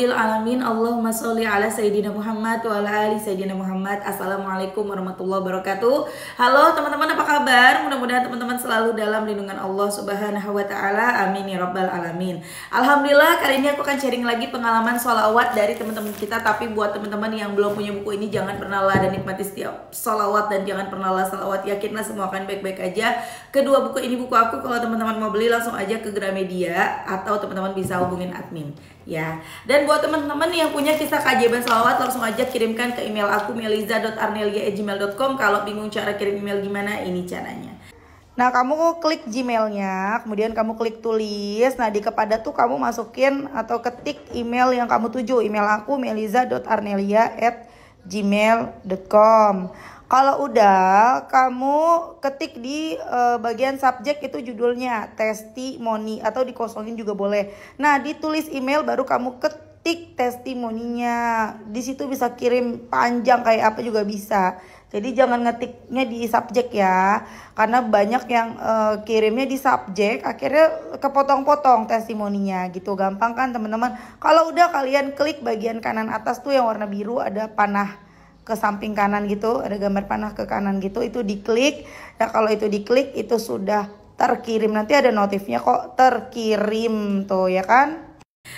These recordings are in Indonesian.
rabbil alamin. Allahumma sholli ala Sayyidina Muhammad wa ala ali Sayyidina Muhammad. Assalamualaikum warahmatullahi wabarakatuh. Halo teman-teman, apa kabar? Mudah-mudahan teman-teman selalu dalam lindungan Allah Subhanahu wa taala. Amin ya rabbal alamin. Alhamdulillah, kali ini aku akan sharing lagi pengalaman sholawat dari teman-teman kita. Tapi buat teman-teman yang belum punya buku ini, jangan pernah lah dan nikmati setiap sholawat, dan jangan pernah lah sholawat. Yakinlah semua akan baik-baik aja. Kedua buku ini buku aku. Kalau teman-teman mau beli langsung aja ke Gramedia, atau teman-teman bisa hubungin admin ya. Dan buat teman-teman yang punya kisah keajaiban sholawat, langsung aja kirimkan ke email aku meliza.arnelia@gmail.com. Kalau bingung cara kirim email gimana, ini caranya. Nah, kamu klik Gmailnya, kemudian kamu klik tulis. Nah, di kepada tuh kamu masukin atau ketik email yang kamu tuju. Email aku meliza.arnelia@gmail.com. Kalau udah, kamu ketik di bagian subjek itu judulnya testimoni, atau dikosongin juga boleh. Nah, ditulis email baru kamu ketik testimoninya. Di situ bisa kirim panjang kayak apa juga bisa. Jadi jangan ngetiknya di subjek ya, karena banyak yang kirimnya di subjek, akhirnya kepotong-potong testimoninya gitu. Gampang kan teman-teman? Kalau udah, kalian klik bagian kanan atas tuh yang warna biru, ada panah ke samping kanan gitu, ada gambar panah ke kanan gitu, itu diklik. Ya kalau itu diklik, itu sudah terkirim. Nanti ada notifnya kok terkirim tuh ya kan.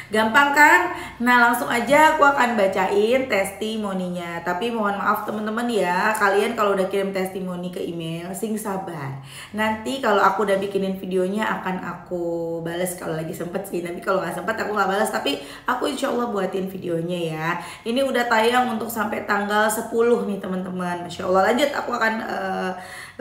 Gampang kan? Nah, langsung aja aku akan bacain testimoninya. Tapi mohon maaf teman-teman ya, kalian kalau udah kirim testimoni ke email, sing sabar. Nanti kalau aku udah bikinin videonya akan aku balas kalau lagi sempet sih. Tapi kalau nggak sempet aku nggak balas, tapi aku insya Allah buatin videonya ya. Ini udah tayang untuk sampai tanggal 10 nih teman-teman. Masya Allah. Lanjut, aku akan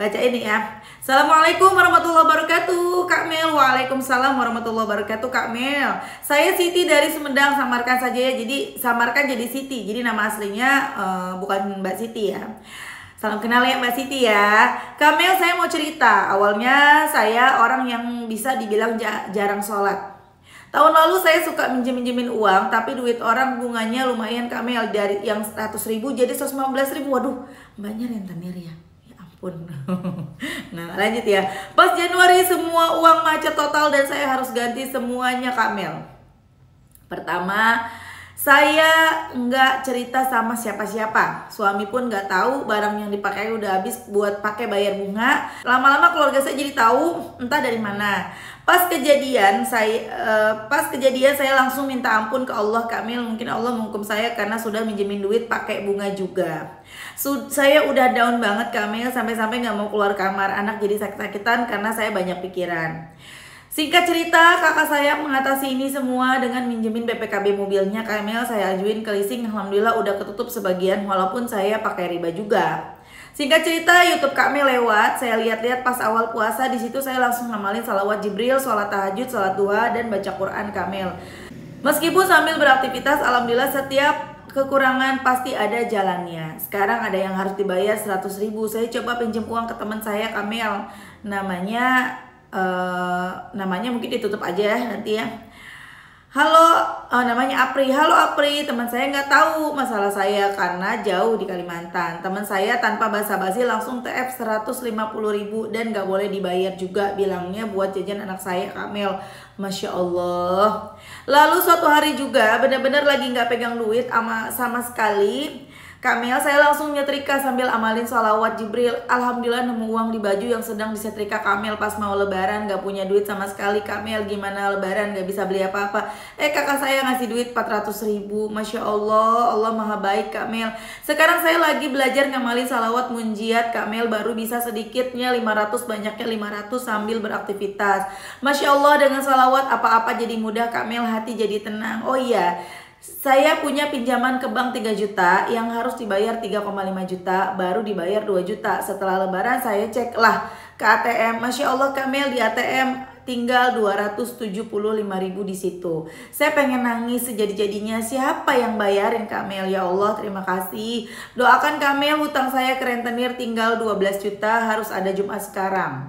baca ini ya. Assalamualaikum warahmatullahi wabarakatuh Kak Mel. Waalaikumsalam warahmatullahi wabarakatuh Kak Mel. Saya Siti dari Sumedang, samarkan saja ya. Jadi samarkan jadi Siti. Jadi nama aslinya bukan Mbak Siti ya. Salam kenal ya Mbak Siti ya. Kak Mel, saya mau cerita. Awalnya saya orang yang bisa dibilang jarang sholat. Tahun lalu saya suka minjemin uang, tapi duit orang bunganya lumayan Kak Mel. Dari yang 100.000 jadi 115.000. Waduh, mbaknya rentenir ya. Nah, lanjut ya. Pas Januari semua uang macet total dan saya harus ganti semuanya Kak Mel. Pertama, saya nggak cerita sama siapa-siapa. Suami pun nggak tahu, barang yang dipakai udah habis buat pakai bayar bunga. Lama-lama keluarga saya jadi tahu, entah dari mana. Pas kejadian saya langsung minta ampun ke Allah Kak Mel. Mungkin Allah menghukum saya karena sudah minjemin duit pakai bunga juga. Saya udah down banget Kak Mel, sampai-sampai nggak mau keluar kamar. Anak jadi sakit-sakitan karena saya banyak pikiran. Singkat cerita, kakak saya mengatasi ini semua dengan minjemin BPKB mobilnya Kak Mel. Saya ajuin ke leasing, alhamdulillah udah ketutup sebagian walaupun saya pakai riba juga. Singkat cerita, YouTube Kak Mel lewat, saya lihat-lihat pas awal puasa. Di situ saya langsung ngamalin salawat Jibril, sholat tahajud, sholat duha, dan baca Quran Kak Mel. Meskipun sambil beraktivitas, alhamdulillah setiap kekurangan pasti ada jalannya. Sekarang ada yang harus dibayar 100.000. Saya coba pinjam uang ke teman saya Kak Mel. Namanya mungkin ditutup aja ya nanti ya. Halo, namanya Apri. Halo Apri, teman saya nggak tahu masalah saya karena jauh di Kalimantan. Teman saya tanpa basa-basi langsung TF 150.000 dan nggak boleh dibayar juga. Bilangnya buat jajan anak saya Kak Mel. Masya Allah. Lalu suatu hari juga benar-benar lagi nggak pegang duit sama sekali. Kak Mel, saya langsung nyetrika sambil amalin sholawat Jibril. Alhamdulillah nemu uang di baju yang sedang disetrika Kak Mel pas mau lebaran. Gak punya duit sama sekali Kak Mel, gimana lebaran gak bisa beli apa-apa. Kakak saya ngasih duit 400.000. Masya Allah, Allah maha baik Kak Mel. Sekarang saya lagi belajar ngamalin sholawat munjiat Kak Mel. Baru bisa sedikitnya 500, banyaknya 500 sambil beraktivitas. Masya Allah, dengan sholawat apa-apa jadi mudah Kak Mel, hati jadi tenang. Oh iya, saya punya pinjaman ke bank 3 juta yang harus dibayar 3,5 juta, baru dibayar 2 juta. Setelah lebaran saya cek lah ke ATM. Masya Allah Kak Mel, di ATM tinggal 275.000 di situ. Saya pengen nangis sejadi-jadinya. Siapa yang bayarin Kak Mel? Ya Allah, terima kasih. Doakan Kak Mel, hutang saya ke rentenir tinggal 12 juta, harus ada Jumat sekarang.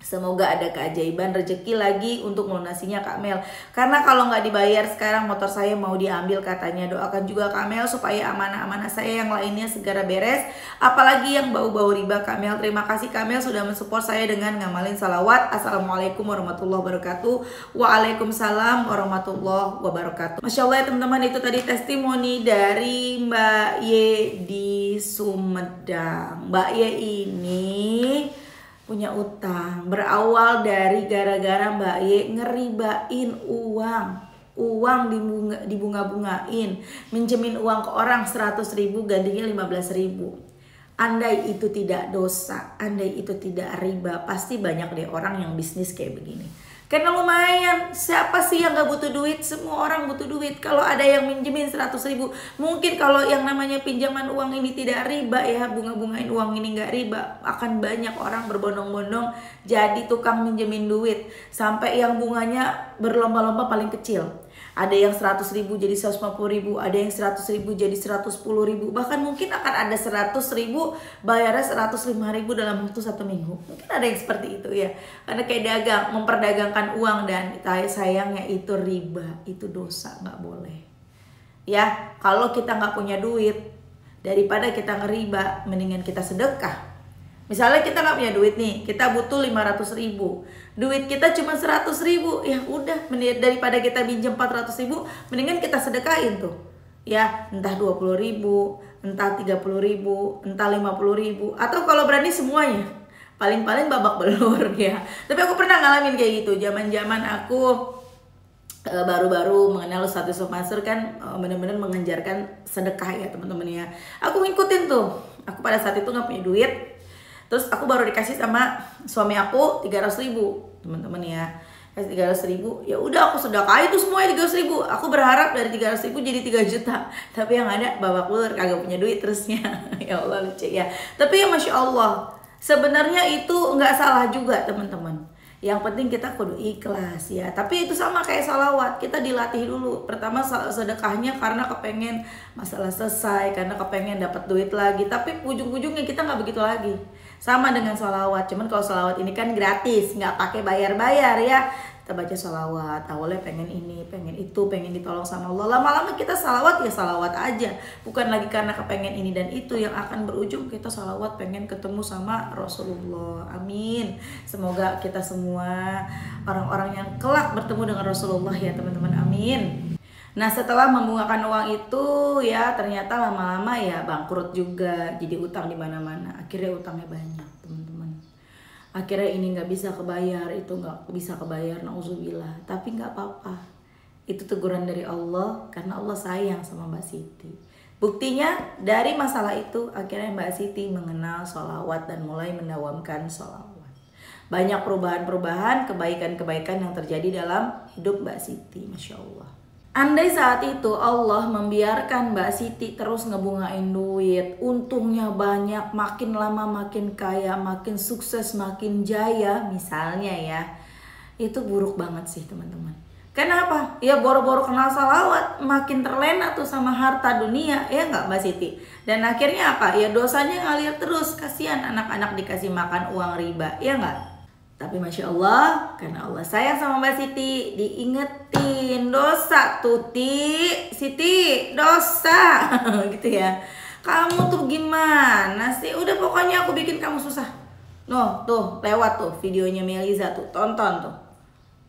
Semoga ada keajaiban rezeki lagi untuk melunasinya Kak Mel. Karena kalau nggak dibayar sekarang motor saya mau diambil katanya. Doakan juga Kak Mel supaya amanah-amanah saya yang lainnya segera beres. Apalagi yang bau-bau riba Kak Mel. Terima kasih Kak Mel sudah mensupport saya dengan ngamalin salawat. Assalamualaikum warahmatullahi wabarakatuh. Waalaikumsalam warahmatullahi wabarakatuh. Masya Allah ya teman-teman, itu tadi testimoni dari Mbak Ye di Sumedang. Mbak Ye ini punya utang, berawal dari gara-gara Mbak Ye ngeribain uang dibunga-bungain, minjemin uang ke orang 100.000 gantinya 15.000. Andai itu tidak dosa, andai itu tidak riba, pasti banyak deh orang yang bisnis kayak begini. Karena lumayan, siapa sih yang gak butuh duit? Semua orang butuh duit. Kalau ada yang minjemin 100.000, mungkin kalau yang namanya pinjaman uang ini tidak riba ya, bunga-bungain uang ini gak riba, akan banyak orang berbondong-bondong jadi tukang minjemin duit. Sampai yang bunganya berlomba-lomba paling kecil. Ada yang 100.000 jadi 150.000, ada yang 100.000 jadi 110.000, bahkan mungkin akan ada 100.000 bayarnya 105.000 dalam waktu 1 minggu. Mungkin ada yang seperti itu ya, karena kayak dagang, memperdagangkan uang, dan sayangnya itu riba, itu dosa, nggak boleh. Ya, kalau kita nggak punya duit, daripada kita ngeriba, mendingan kita sedekah. Misalnya kita nggak punya duit nih, kita butuh 500.000, duit kita cuma 100.000, ya udah, daripada kita pinjam 400.000, mendingan kita sedekahin tuh, ya entah 20.000, entah 30.000, entah 50.000, atau kalau berani semuanya, paling-paling babak belur ya. Tapi aku pernah ngalamin kayak gitu, zaman-zaman aku baru-baru mengenal Ustadz Yusuf Mansur kan, bener-bener mengejarkan sedekah ya teman-teman ya. Aku ngikutin tuh, aku pada saat itu nggak punya duit. Terus aku baru dikasih sama suami aku 300.000 teman-teman ya, kasih 300.000, ya udah aku sedekah itu semuanya 300.000. Aku berharap dari 300.000 jadi 3 juta, tapi yang ada babak belur, kagak punya duit terusnya. Ya Allah, lucu ya. Tapi ya Masya Allah, sebenarnya itu nggak salah juga teman-teman. Yang penting kita kudu ikhlas ya. Tapi itu sama kayak salawat, kita dilatih dulu. Pertama sedekahnya karena kepengen masalah selesai, karena kepengen dapat duit lagi. Tapi ujung-ujungnya kita nggak begitu lagi. Sama dengan salawat, cuman kalau salawat ini kan gratis, nggak pakai bayar-bayar ya. Kita baca salawat, awalnya pengen ini, pengen itu, pengen ditolong sama Allah. Lama-lama kita salawat ya salawat aja, bukan lagi karena kepengen ini dan itu, yang akan berujung kita salawat pengen ketemu sama Rasulullah. Amin. Semoga kita semua orang-orang yang kelak bertemu dengan Rasulullah ya teman-teman. Amin. Nah setelah membungakan uang itu ya ternyata lama-lama ya bangkrut juga, jadi utang di mana-mana. Akhirnya utangnya banyak teman-teman. Akhirnya ini nggak bisa kebayar, itu nggak bisa kebayar, nauzubillah. Tapi nggak apa-apa, itu teguran dari Allah karena Allah sayang sama Mbak Siti. Buktinya dari masalah itu akhirnya Mbak Siti mengenal sholawat dan mulai mendawamkan sholawat. Banyak perubahan-perubahan, kebaikan-kebaikan yang terjadi dalam hidup Mbak Siti, Masya Allah. Andai saat itu Allah membiarkan Mbak Siti terus ngebungain duit, untungnya banyak, makin lama makin kaya, makin sukses, makin jaya misalnya ya, itu buruk banget sih teman-teman. Kenapa? Ya boro-boro kenal salawat, makin terlena tuh sama harta dunia, ya nggak Mbak Siti? Dan akhirnya apa? Ya dosanya ngalir terus, kasihan anak-anak dikasih makan uang riba, ya nggak? Tapi Masya Allah, karena Allah sayang sama Mbak Siti, diingetin dosa Tuti, Siti dosa gitu ya. Kamu tuh gimana sih? Udah pokoknya aku bikin kamu susah. Noh tuh lewat tuh videonya Meliza tuh, tonton tuh.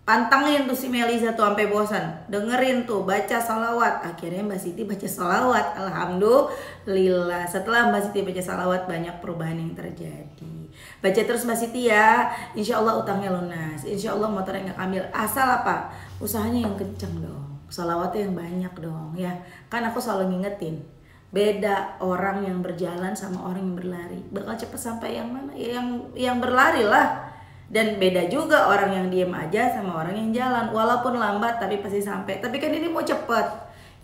Pantangin tuh si Meliza tuh sampai bosan, dengerin tuh baca salawat. Akhirnya Mbak Siti baca salawat, alhamdulillah. Setelah Mbak Siti baca salawat banyak perubahan yang terjadi. Baca terus Mbak Siti ya, insya Allah utangnya lunas, insya Allah motornya nggak ambil. Asal apa? Usahanya yang kenceng dong, salawatnya yang banyak dong ya. Kan aku selalu ngingetin, beda orang yang berjalan sama orang yang berlari. Bakal cepet sampai yang mana? Yang berlari lah. Dan beda juga orang yang diem aja sama orang yang jalan, walaupun lambat tapi pasti sampai. Tapi kan ini mau cepet,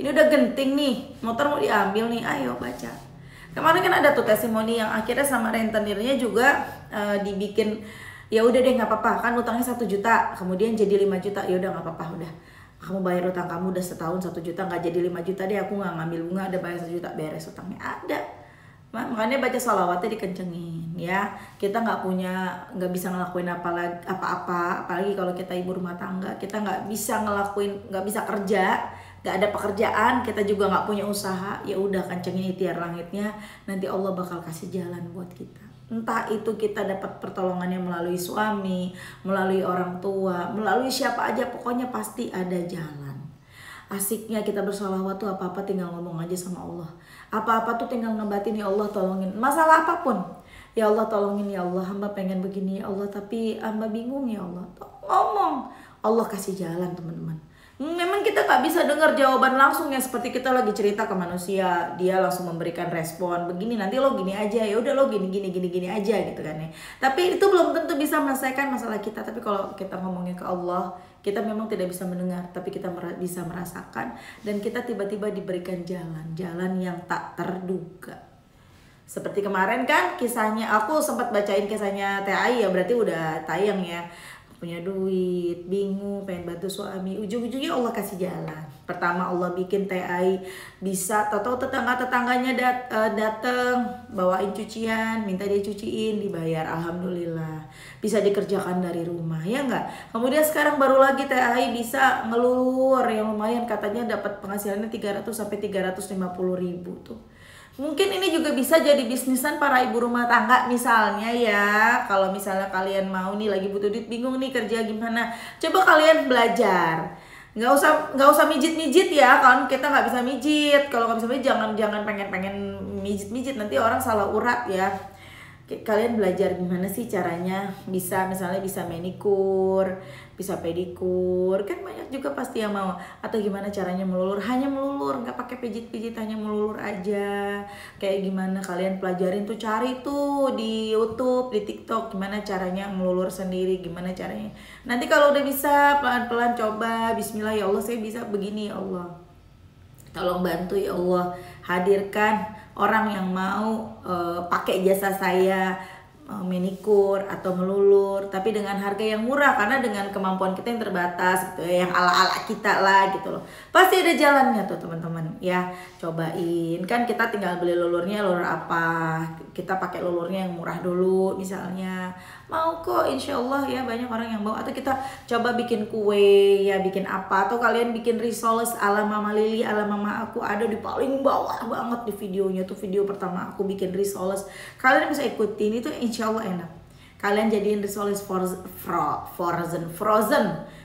ini udah genting nih, motor mau diambil nih, ayo baca. Kemarin kan ada tuh testimoni yang akhirnya sama rentenirnya juga dibikin, ya udah deh nggak apa-apa, kan utangnya 1 juta, kemudian jadi 5 juta, ya udah nggak apa-apa, udah kamu bayar utang kamu udah setahun 1 juta, nggak jadi 5 juta deh, aku nggak ngambil bunga, ada bayar 1 juta, beres utangnya ada. Makanya baca sholawatnya dikencengin ya. Kita nggak bisa ngelakuin apa-apa, apalagi kalau kita ibu rumah tangga, kita nggak bisa kerja, nggak ada pekerjaan, kita juga nggak punya usaha. Ya udah, kencengin ikhtiar langitnya, nanti Allah bakal kasih jalan buat kita. Entah itu kita dapat pertolongannya melalui suami, melalui orang tua, melalui siapa aja, pokoknya pasti ada jalan. Asiknya kita bersolawat tuh apa-apa tinggal ngomong aja sama Allah. Apa-apa tuh tinggal ngebatin, ya Allah tolongin. Masalah apapun, ya Allah tolongin, ya Allah hamba pengen begini ya Allah, tapi hamba bingung ya Allah. Ngomong, Allah kasih jalan teman-teman. Memang kita gak bisa dengar jawaban langsung ya, seperti kita lagi cerita ke manusia, dia langsung memberikan respon begini, nanti lo gini aja, ya udah lo gini aja gitu kan ya. Tapi itu belum tentu bisa menyelesaikan masalah kita. Tapi kalau kita ngomongnya ke Allah, kita memang tidak bisa mendengar, tapi kita bisa merasakan, dan kita tiba-tiba diberikan jalan yang tak terduga. Seperti kemarin kan kisahnya, aku sempat bacain kisahnya TAI ya, berarti udah tayang ya. Punya duit, bingung, pengen bantu suami, ujung-ujungnya Allah kasih jalan. Pertama Allah bikin TAI bisa, tahu tetangga-tetangganya datang bawain cucian, minta dia cuciin, dibayar, alhamdulillah. Bisa dikerjakan dari rumah, ya enggak? Kemudian sekarang baru lagi TAI bisa ngelulur, yang lumayan katanya dapat penghasilannya 300 sampai 350 ribu tuh. Mungkin ini juga bisa jadi bisnisan para ibu rumah tangga misalnya ya. Kalau misalnya kalian mau nih, lagi butuh duit, bingung nih kerja gimana, coba kalian belajar. Nggak usah mijit-mijit ya, kan kita nggak bisa mijit. Kalau nggak bisa mijit, jangan pengen mijit-mijit, nanti orang salah urat ya. Kalian belajar gimana sih caranya, misalnya bisa manikur, bisa pedikur, kan banyak juga pasti yang mau. Atau gimana caranya melulur, hanya melulur, nggak pakai pijit-pijit, hanya melulur aja. Kayak gimana kalian pelajarin tuh, cari tuh di YouTube, di TikTok, gimana caranya melulur sendiri, gimana caranya. Nanti kalau udah bisa, pelan-pelan coba, bismillah ya Allah saya bisa begini ya Allah. Tolong bantu ya Allah, hadirkan orang yang mau pakai jasa saya manikur atau melulur, tapi dengan harga yang murah, karena dengan kemampuan kita yang terbatas gitu ya, yang ala-ala kita lah gitu loh. Pasti ada jalannya tuh teman-teman ya. Cobain, kan kita tinggal beli lulurnya, lulur apa, kita pakai lulurnya yang murah dulu misalnya, mau kok insya Allah ya, banyak orang yang mau. Atau kita coba bikin kue ya, bikin apa, atau kalian bikin risoles ala Mama Lili, ala Mama aku, ada di paling bawah banget di videonya tuh, video pertama aku bikin risoles. Kalian bisa ikutin, itu insya Allah enak. Kalian jadiin risoles frozen.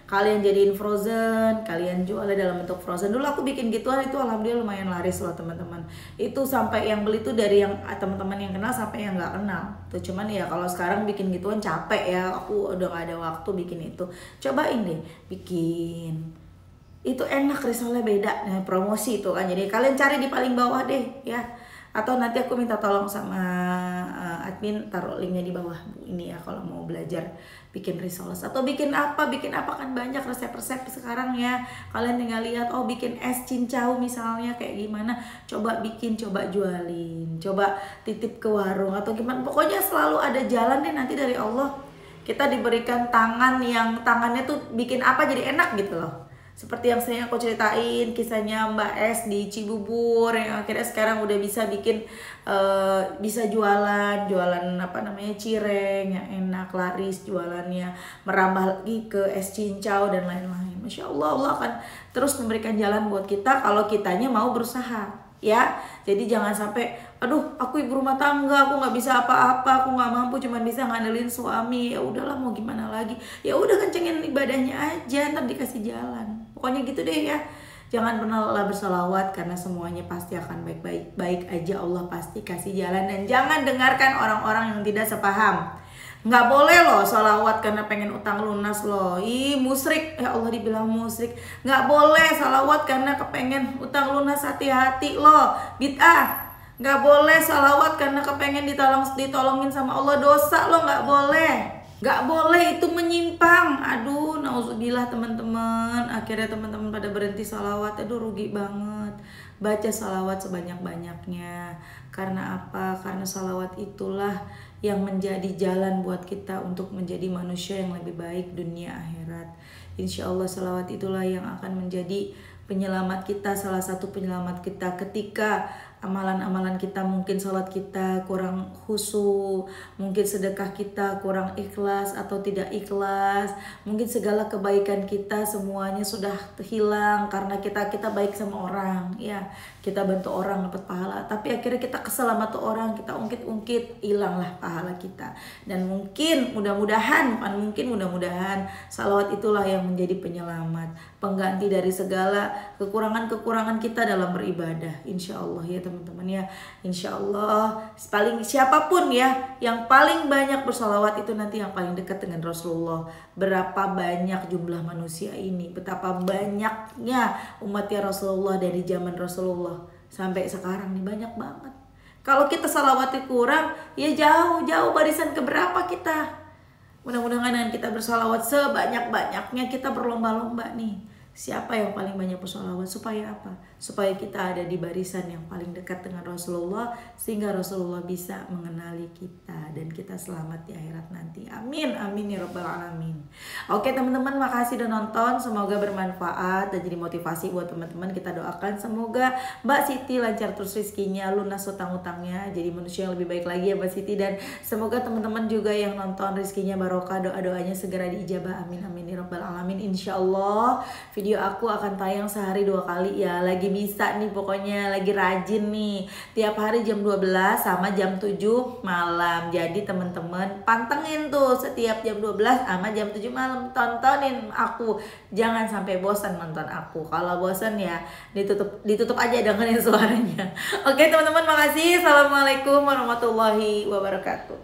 Kalian jadiin frozen, kalian jualnya dalam bentuk frozen. Dulu aku bikin gituan, itu alhamdulillah lumayan laris loh teman-teman. Itu sampai yang beli tuh dari yang teman-teman yang kenal sampai yang nggak kenal. Tuh cuman ya kalau sekarang bikin gituan capek ya, aku udah gak ada waktu bikin itu. Cobain deh bikin. Itu enak, risolnya beda. Nah, promosi itu kan. Jadi kalian cari di paling bawah deh ya. Atau nanti aku minta tolong sama admin, taruh linknya di bawah ini ya, kalau mau belajar bikin risoles atau bikin apa kan banyak resep-resep sekarang ya. Kalian tinggal lihat, oh bikin es cincau misalnya kayak gimana, coba bikin, coba jualin, coba titip ke warung atau gimana. Pokoknya selalu ada jalan deh nanti dari Allah. Kita diberikan tangan yang tangannya tuh bikin apa jadi enak gitu loh. Seperti yang aku ceritain kisahnya Mbak S di Cibubur, yang akhirnya sekarang udah bisa bikin, bisa jualan apa namanya, cireng yang enak, laris jualannya, merambah lagi ke es cincau dan lain-lain. Masya Allah, Allah akan terus memberikan jalan buat kita kalau kitanya mau berusaha ya. Jadi jangan sampai, aduh aku ibu rumah tangga, aku nggak bisa apa-apa, aku nggak mampu, cuman bisa ngandelin suami, ya udahlah mau gimana lagi, ya udah kencengin ibadahnya aja, ntar dikasih jalan. Pokoknya gitu deh ya. Jangan pernah lelah bersolawat, karena semuanya pasti akan baik-baik aja, Allah pasti kasih jalan. Dan jangan dengarkan orang-orang yang tidak sepaham. Nggak boleh loh sholawat karena pengen utang lunas loh. Ih musyrik, ya Allah dibilang musyrik. Nggak boleh sholawat karena kepengen utang lunas, hati-hati loh, bid'ah. Nggak boleh sholawat karena kepengen ditolongin sama Allah, dosa loh, nggak boleh. Nggak boleh, itu menyimpang. Aduh nauzubillah teman-teman. Akhirnya teman-teman pada berhenti sholawat. Aduh rugi banget. Baca sholawat sebanyak-banyaknya. Karena apa? Karena sholawat itulah yang menjadi jalan buat kita untuk menjadi manusia yang lebih baik dunia akhirat. Insya Allah sholawat itulah yang akan menjadi penyelamat kita, salah satu penyelamat kita ketika amalan-amalan kita, mungkin sholat kita kurang khusyuk, mungkin sedekah kita kurang ikhlas atau tidak ikhlas, mungkin segala kebaikan kita semuanya sudah hilang karena kita baik sama orang, ya kita bantu orang dapat pahala, tapi akhirnya kita kesel sama tuh orang, kita ungkit-ungkit, hilanglah pahala kita. Dan mungkin mudah-mudahan, bukan mungkin, mudah-mudahan salawat itulah yang menjadi penyelamat, pengganti dari segala kekurangan-kekurangan kita dalam beribadah, insya Allah ya teman-teman ya. Insya Allah paling siapapun ya yang paling banyak bersalawat itu nanti yang paling dekat dengan Rasulullah. Berapa banyak jumlah manusia ini, betapa banyaknya umatnya Rasulullah dari zaman Rasulullah sampai sekarang nih, banyak banget. Kalau kita salawatnya kurang, ya jauh barisan keberapa kita. Mudah-mudahan dengan kita bersalawat sebanyak-banyaknya, kita berlomba-lomba nih, siapa yang paling banyak bersalawat. Supaya apa? Supaya kita ada di barisan yang paling dekat dengan Rasulullah, sehingga Rasulullah bisa mengenali kita dan kita selamat di akhirat nanti. Amin, amin ya rabbal alamin. Oke teman-teman, makasih udah nonton, semoga bermanfaat dan jadi motivasi buat teman-teman. Kita doakan semoga Mbak Siti lancar terus rezekinya, lunas utang-utangnya, jadi manusia yang lebih baik lagi ya Mbak Siti. Dan semoga teman-teman juga yang nonton rezekinya barokah, doa-doanya segera diijabah, amin amin ya rabbal alamin. Insya Allah video aku akan tayang sehari 2 kali ya, lagi bisa nih pokoknya, lagi rajin nih, tiap hari jam 12 sama jam 7 malam. Jadi teman-teman pantengin tuh setiap jam 12 sama jam 7 malam, tontonin aku, jangan sampai bosan nonton aku. Kalau bosan ya ditutup aja, dengerin suaranya. Oke teman-teman, makasih. Assalamualaikum warahmatullahi wabarakatuh.